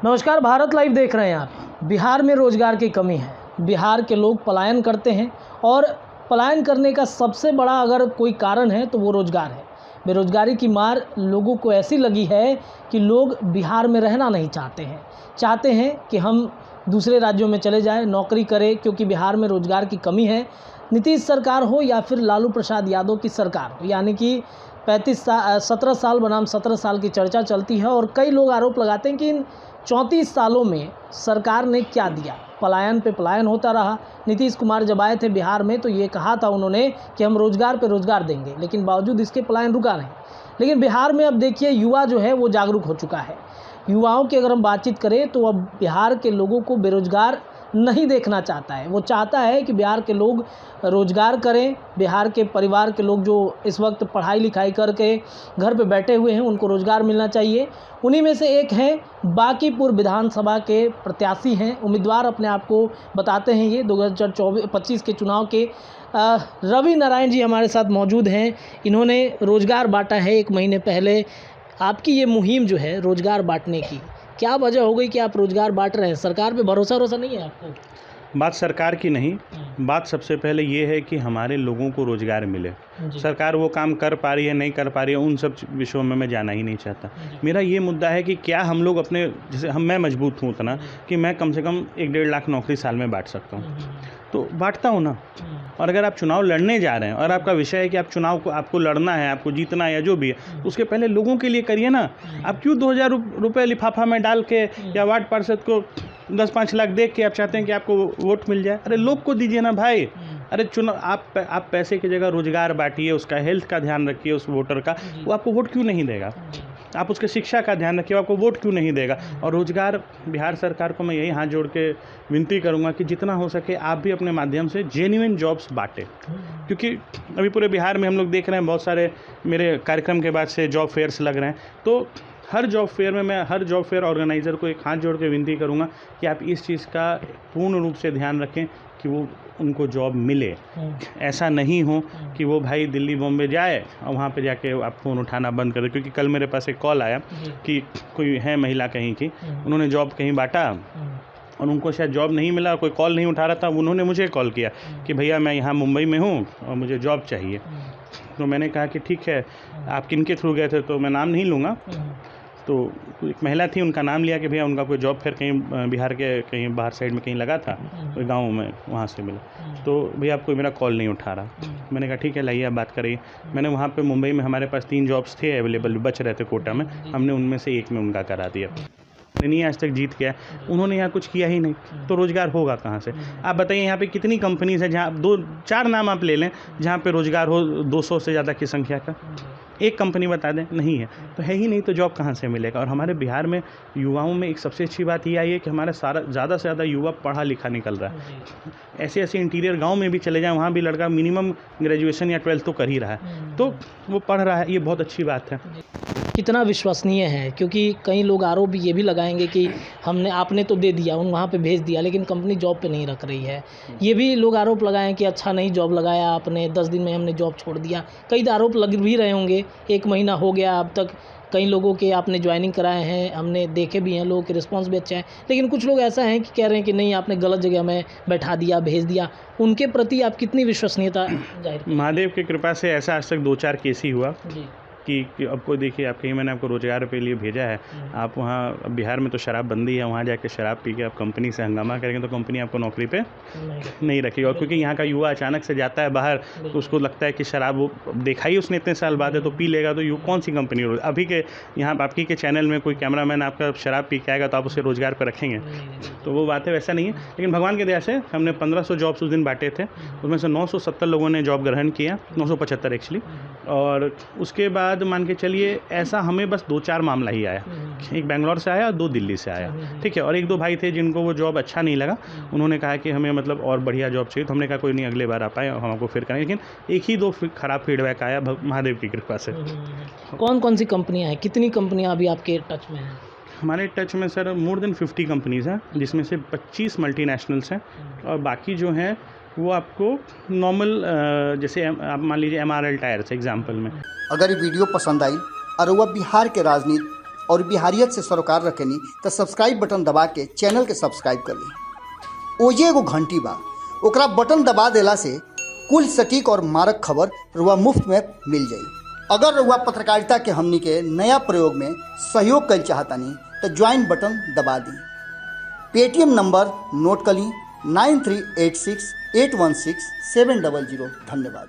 नमस्कार, भारत लाइव देख रहे हैं आप। बिहार में रोज़गार की कमी है। बिहार के लोग पलायन करते हैं और पलायन करने का सबसे बड़ा अगर कोई कारण है तो वो रोज़गार है। बेरोज़गारी की मार लोगों को ऐसी लगी है कि लोग बिहार में रहना नहीं चाहते हैं कि हम दूसरे राज्यों में चले जाएं, नौकरी करें, क्योंकि बिहार में रोज़गार की कमी है। नीतीश सरकार हो या फिर लालू प्रसाद यादव की सरकार हो, यानी कि 17 साल बनाम 17 साल की चर्चा चलती है और कई लोग आरोप लगाते हैं कि इन 34 सालों में सरकार ने क्या दिया। पलायन पे पलायन होता रहा। नीतीश कुमार जब आए थे बिहार में तो ये कहा था उन्होंने कि हम रोज़गार पे रोज़गार देंगे, लेकिन बावजूद इसके पलायन रुका नहीं। लेकिन बिहार में अब देखिए युवा जो है वो जागरूक हो चुका है। युवाओं की अगर हम बातचीत करें तो अब बिहार के लोगों को बेरोज़गार नहीं देखना चाहता है। वो चाहता है कि बिहार के लोग रोज़गार करें। बिहार के परिवार के लोग जो इस वक्त पढ़ाई लिखाई करके घर पे बैठे हुए हैं उनको रोज़गार मिलना चाहिए। उन्हीं में से एक हैं बांकीपुर विधानसभा के प्रत्याशी हैं, उम्मीदवार अपने आप को बताते हैं। ये 2025 के चुनाव के रवि नारायण जी हमारे साथ मौजूद हैं। इन्होंने रोज़गार बांटा है 1 महीने पहले। आपकी ये मुहिम जो है रोज़गार बांटने की, क्या वजह हो गई कि आप रोज़गार बांट रहे हैं? सरकार पे भरोसा नहीं है आपको? बात सरकार की नहीं, बात सबसे पहले ये है कि हमारे लोगों को रोज़गार मिले। सरकार वो काम कर पा रही है नहीं कर पा रही है, उन सब विषयों में मैं जाना ही नहीं चाहता। मेरा ये मुद्दा है कि क्या हम लोग अपने, जैसे मैं मजबूत हूँ उतना कि मैं कम से कम 1-1.5 लाख नौकरी साल में बांट सकता हूँ, तो बांटता हूँ ना। और अगर आप चुनाव लड़ने जा रहे हैं और आपका विषय है कि आप चुनाव को आपको लड़ना है, आपको जीतना है या जो भी है, उसके पहले लोगों के लिए करिए ना। आप क्यों 2000 रुपये लिफाफा में डाल के या वार्ड पार्षद को 10-5 लाख देख के आप चाहते हैं कि आपको वोट मिल जाए? अरे लोग को दीजिए ना भाई। अरे चुनाव आप पैसे की जगह रोज़गार बांटिए, उसका हेल्थ का ध्यान रखिए उस वोटर का, वो आपको वोट क्यों नहीं देगा? आप उसके शिक्षा का ध्यान रखिए, आपको वोट क्यों नहीं देगा? और रोज़गार, बिहार सरकार को मैं यही हाथ जोड़ के विनती करूंगा कि जितना हो सके आप भी अपने माध्यम से जेन्युइन जॉब्स बांटें, क्योंकि अभी पूरे बिहार में हम लोग देख रहे हैं बहुत सारे मेरे कार्यक्रम के बाद से जॉब फेयर्स लग रहे हैं। तो हर जॉब फेयर में मैं हर जॉब फेयर ऑर्गेनाइज़र को एक हाथ जोड़ के विनती करूंगा कि आप इस चीज़ का पूर्ण रूप से ध्यान रखें कि वो उनको जॉब मिले। ऐसा नहीं हो कि वो भाई दिल्ली बॉम्बे जाए और वहाँ पे जाके आप फ़ोन उठाना बंद कर दे। क्योंकि कल मेरे पास एक कॉल आया कि कोई है महिला कहीं की, उन्होंने जॉब कहीं बांटा और उनको शायद जॉब नहीं मिला, कोई कॉल नहीं उठा रहा था। उन्होंने मुझे कॉल किया कि भैया मैं यहाँ मुंबई में हूँ और मुझे जॉब चाहिए। तो मैंने कहा कि ठीक है, आप किन के थ्रू गए थे? तो मैं नाम नहीं लूँगा। तो एक महिला थी, उनका नाम लिया कि भैया उनका कोई जॉब फेयर कहीं बिहार के कहीं बाहर साइड में कहीं लगा था, कोई गांव में, वहाँ से मिला। तो भैया आप कोई मेरा कॉल नहीं उठा रहा। मैंने कहा ठीक है, लाइए आप बात करिए। मैंने वहाँ पे मुंबई में हमारे पास 3 जॉब्स थे अवेलेबल, बच रहे थे कोटा में, हमने उनमें से एक में उनका करा दिया। नहीं आज तक जीत गया, उन्होंने यहाँ कुछ किया ही नहीं, तो रोज़गार होगा कहाँ से? आप बताइए यहाँ पे कितनी कंपनीज है जहाँ 2-4 नाम आप ले लें जहाँ पे रोज़गार हो 200 से ज़्यादा की संख्या का? एक कंपनी बता दें, नहीं है। तो है ही नहीं, तो जॉब कहाँ से मिलेगा? और हमारे बिहार में युवाओं में एक सबसे अच्छी बात ये आई है कि हमारा ज़्यादा से ज़्यादा युवा पढ़ा लिखा निकल रहा है। ऐसे इंटीरियर गांव में भी चले जाएं, वहाँ भी लड़का मिनिमम ग्रेजुएशन या 12th तो कर ही रहा है, तो वो पढ़ रहा है, ये बहुत अच्छी बात है। कितना विश्वसनीय है? क्योंकि कई लोग आरोप ये भी लगाएंगे कि आपने तो दे दिया, वहाँ पे भेज दिया, लेकिन कंपनी जॉब पे नहीं रख रही है। ये भी लोग आरोप लगाएं कि अच्छा नहीं जॉब लगाया आपने, 10 दिन में हमने जॉब छोड़ दिया। कई आरोप लग भी रहे होंगे। 1 महीना हो गया अब तक, कई लोगों के आपने ज्वाइनिंग कराए हैं, हमने देखे भी हैं, लोगों के रिस्पांस भी अच्छा है। लेकिन कुछ लोग ऐसा हैं कि कह रहे हैं कि नहीं आपने गलत जगह में बैठा दिया, भेज दिया। उनके प्रति आप कितनी विश्वसनीयता जाहिर? महादेव की कृपा से ऐसा आज तक 2-4 केस ही हुआ कि अब कोई देखिए, आप कहीं मैंने आपको रोज़गार के लिए भेजा है, आप वहाँ बिहार में तो शराब बंदी है, वहाँ जाके शराब पी के आप कंपनी से हंगामा करेंगे तो कंपनी आपको नौकरी पे नहीं रखेगी। और क्योंकि यहाँ का युवा अचानक से जाता है बाहर तो उसको लगता है कि शराब वो देखा ही उसने इतने साल बाद है तो पी लेगा, तो कौन सी कंपनी? अभी के यहाँ आपकी के चैनल में कोई कैमरामैन आपका शराब पी के आएगा तो आप उसे रोज़गार पर रखेंगे? तो वो बात है, वैसा नहीं है। लेकिन भगवान की दया से हमने 1500 जॉब्स उस दिन बांटे थे, उसमें से 970 लोगों ने जॉब ग्रहण किया, 975 एक्चुअली। और उसके बाद मान के चलिए ऐसा हमें बस 2-4 मामला ही आया, एक बेंगलोर से आया, 2 दिल्ली से आया, ठीक है। और 1-2 भाई थे जिनको वो जॉब अच्छा नहीं लगा, उन्होंने कहा कि हमें मतलब और बढ़िया जॉब चाहिए। तो हमने कहा कोई नहीं, अगले बार आप आए हम आपको फिर करेंगे। लेकिन 1 ही 2 खराब फीडबैक आया महादेव की कृपा से। कौन सी कंपनियाँ हैं, कितनी कंपनियाँ अभी आपके टच में हैं? हमारे टच में सर मोर देन 50 कंपनीज़ हैं, जिसमें से 25 मल्टीनेशनल्स हैं और बाकी जो हैं वो आपको नॉर्मल, जैसे आप मान लीजिए MRL टायर्स एग्जाम्पल में। अगर ये वीडियो पसंद आई और वह बिहार के राजनीति और बिहारियत से सरोकार रखेनी तो सब्सक्राइब बटन दबा के चैनल के सब्सक्राइब कर ली। ओजे एगो घंटी बा, ओकरा बटन दबा देला से कुल सटीक और मारक खबर रुआ मुफ्त में मिल जाई। अगर रुआ पत्रकारिता के हमनी के नया प्रयोग में सहयोग कर चाहतानी तो ज्वाइन बटन दबा दी। पेटीएम नंबर नोट कर ली 9386816700। धन्यवाद।